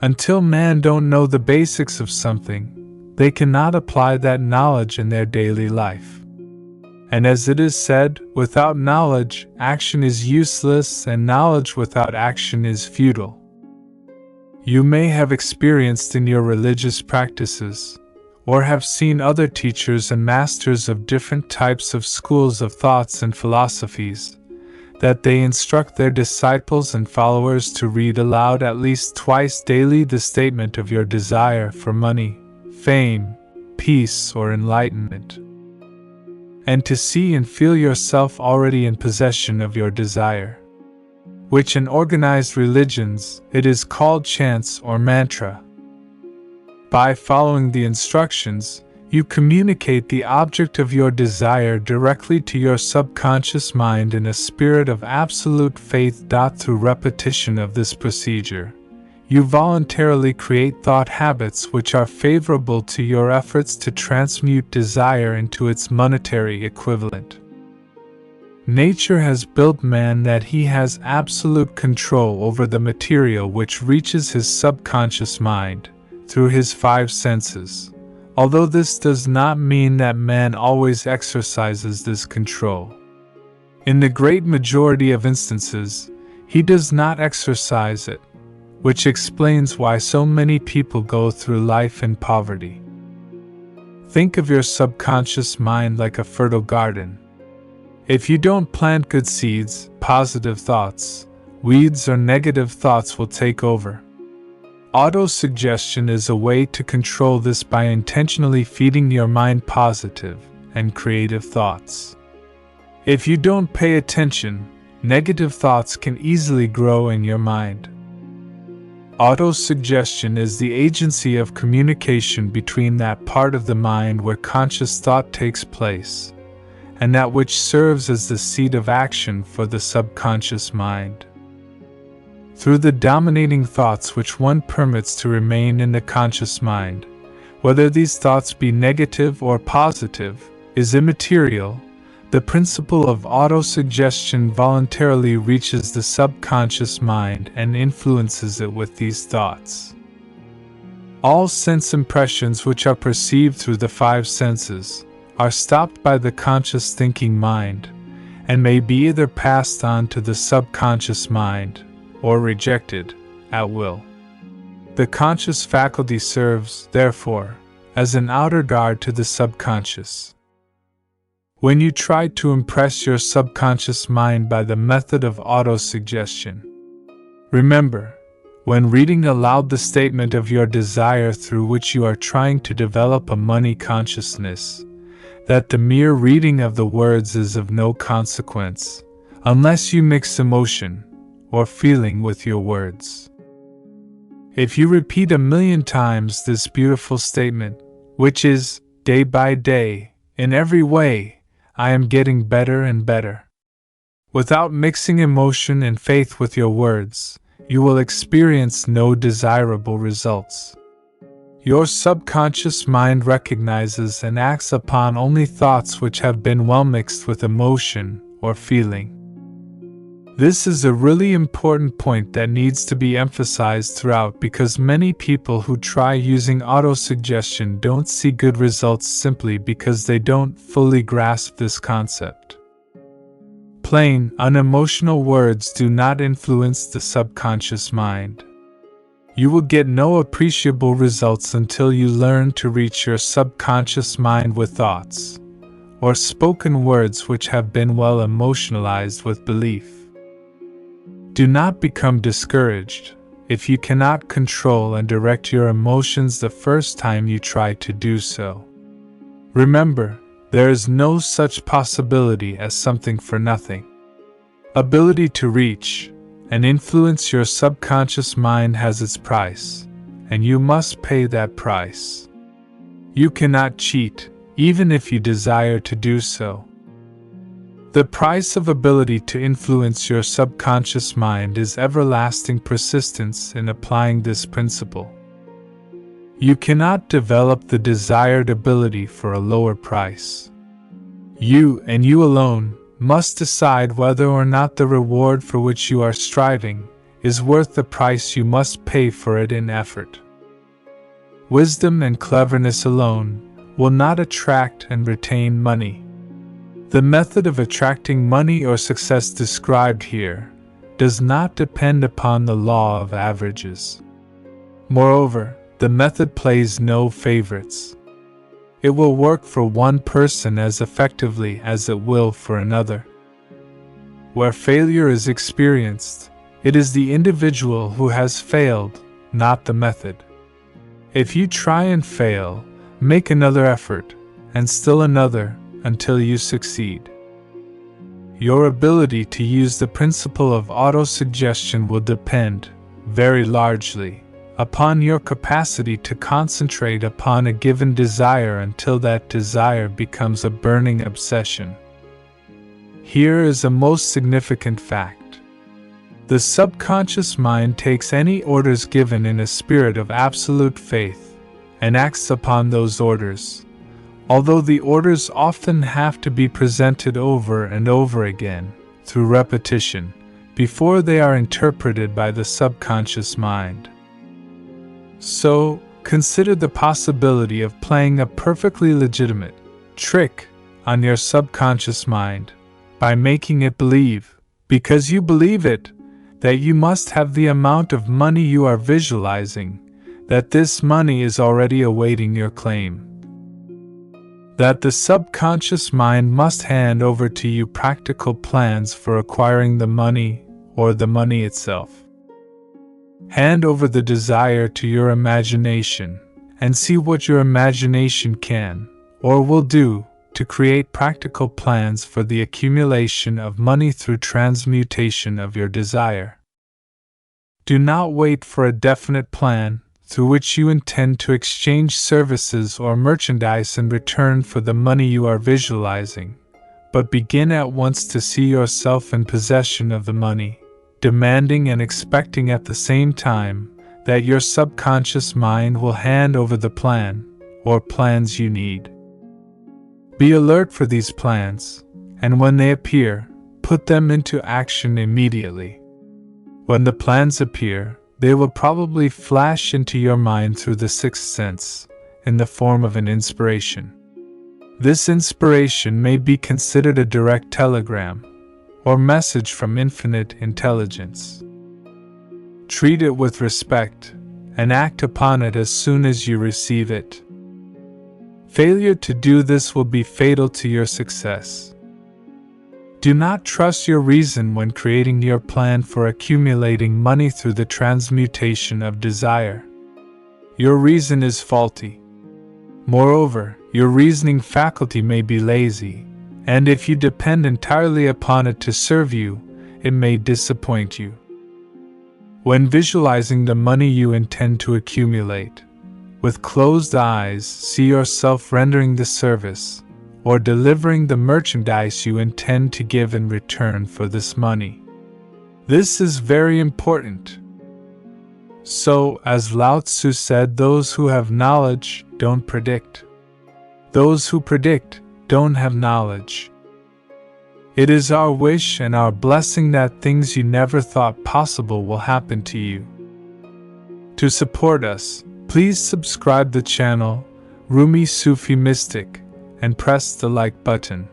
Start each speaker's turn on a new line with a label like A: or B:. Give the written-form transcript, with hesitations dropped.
A: Until man don't know the basics of something, they cannot apply that knowledge in their daily life. And as it is said, without knowledge, action is useless, and knowledge without action is futile. You may have experienced in your religious practices, or have seen other teachers and masters of different types of schools of thoughts and philosophies, that they instruct their disciples and followers to read aloud at least twice daily the statement of your desire for money, fame, peace, or enlightenment, and to see and feel yourself already in possession of your desire, which in organized religions it is called chants or mantra. By following the instructions, you communicate the object of your desire directly to your subconscious mind in a spirit of absolute faith. Through repetition of this procedure, you voluntarily create thought habits which are favorable to your efforts to transmute desire into its monetary equivalent. Nature has built man that he has absolute control over the material which reaches his subconscious mind through his 5 senses. Although this does not mean that man always exercises this control. In the great majority of instances, he does not exercise it, which explains why so many people go through life in poverty. Think of your subconscious mind like a fertile garden. If you don't plant good seeds, positive thoughts, weeds or negative thoughts will take over. Autosuggestion is a way to control this by intentionally feeding your mind positive and creative thoughts. If you don't pay attention, negative thoughts can easily grow in your mind. Autosuggestion is the agency of communication between that part of the mind where conscious thought takes place, and that which serves as the seat of action for the subconscious mind. Through the dominating thoughts which one permits to remain in the conscious mind, whether these thoughts be negative or positive, is immaterial. The principle of autosuggestion voluntarily reaches the subconscious mind and influences it with these thoughts. All sense impressions which are perceived through the 5 senses are stopped by the conscious thinking mind, and may be either passed on to the subconscious mind, or rejected, at will. The conscious faculty serves, therefore, as an outer guard to the subconscious. When you try to impress your subconscious mind by the method of autosuggestion, remember, when reading aloud the statement of your desire through which you are trying to develop a money consciousness, that the mere reading of the words is of no consequence, unless you mix emotion or feeling with your words. If you repeat 1,000,000 times this beautiful statement, which is, day by day, in every way, I am getting better and better, without mixing emotion and faith with your words, you will experience no desirable results. Your subconscious mind recognizes and acts upon only thoughts which have been well mixed with emotion or feeling. This is a really important point that needs to be emphasized throughout, because many people who try using autosuggestion don't see good results simply because they don't fully grasp this concept. Plain, unemotional words do not influence the subconscious mind. You will get no appreciable results until you learn to reach your subconscious mind with thoughts, or spoken words which have been well emotionalized with belief. Do not become discouraged if you cannot control and direct your emotions the first time you try to do so. Remember, there is no such possibility as something for nothing. Ability to reach and influence your subconscious mind has its price, and you must pay that price. You cannot cheat, even if you desire to do so. The price of ability to influence your subconscious mind is everlasting persistence in applying this principle. You cannot develop the desired ability for a lower price. You, and you alone, must decide whether or not the reward for which you are striving is worth the price you must pay for it in effort. Wisdom and cleverness alone will not attract and retain money. The method of attracting money or success described here does not depend upon the law of averages. Moreover, the method plays no favorites. It will work for one person as effectively as it will for another. Where failure is experienced, it is the individual who has failed, not the method. If you try and fail, make another effort, and still another, until you succeed. Your ability to use the principle of autosuggestion will depend, very largely, upon your capacity to concentrate upon a given desire until that desire becomes a burning obsession. Here is a most significant fact. The subconscious mind takes any orders given in a spirit of absolute faith and acts upon those orders, although the orders often have to be presented over and over again, through repetition, before they are interpreted by the subconscious mind. So, consider the possibility of playing a perfectly legitimate trick on your subconscious mind by making it believe, because you believe it, that you must have the amount of money you are visualizing, that this money is already awaiting your claim. That the subconscious mind must hand over to you practical plans for acquiring the money or the money itself. Hand over the desire to your imagination and see what your imagination can or will do to create practical plans for the accumulation of money through transmutation of your desire. Do not wait for a definite plan through which you intend to exchange services or merchandise in return for the money you are visualizing, but begin at once to see yourself in possession of the money, demanding and expecting at the same time that your subconscious mind will hand over the plan or plans you need. Be alert for these plans, and when they appear, put them into action immediately. When the plans appear, they will probably flash into your mind through the sixth sense, in the form of an inspiration. This inspiration may be considered a direct telegram, or message from infinite intelligence. Treat it with respect, and act upon it as soon as you receive it. Failure to do this will be fatal to your success. Do not trust your reason when creating your plan for accumulating money through the transmutation of desire. Your reason is faulty. Moreover, your reasoning faculty may be lazy, and if you depend entirely upon it to serve you, it may disappoint you. When visualizing the money you intend to accumulate, with closed eyes, see yourself rendering the service, or delivering the merchandise you intend to give in return for this money. This is very important. So, as Lao Tzu said, those who have knowledge don't predict. Those who predict don't have knowledge. It is our wish and our blessing that things you never thought possible will happen to you. To support us, please subscribe the channel, Rumi Sufi Mystic, and press the like button.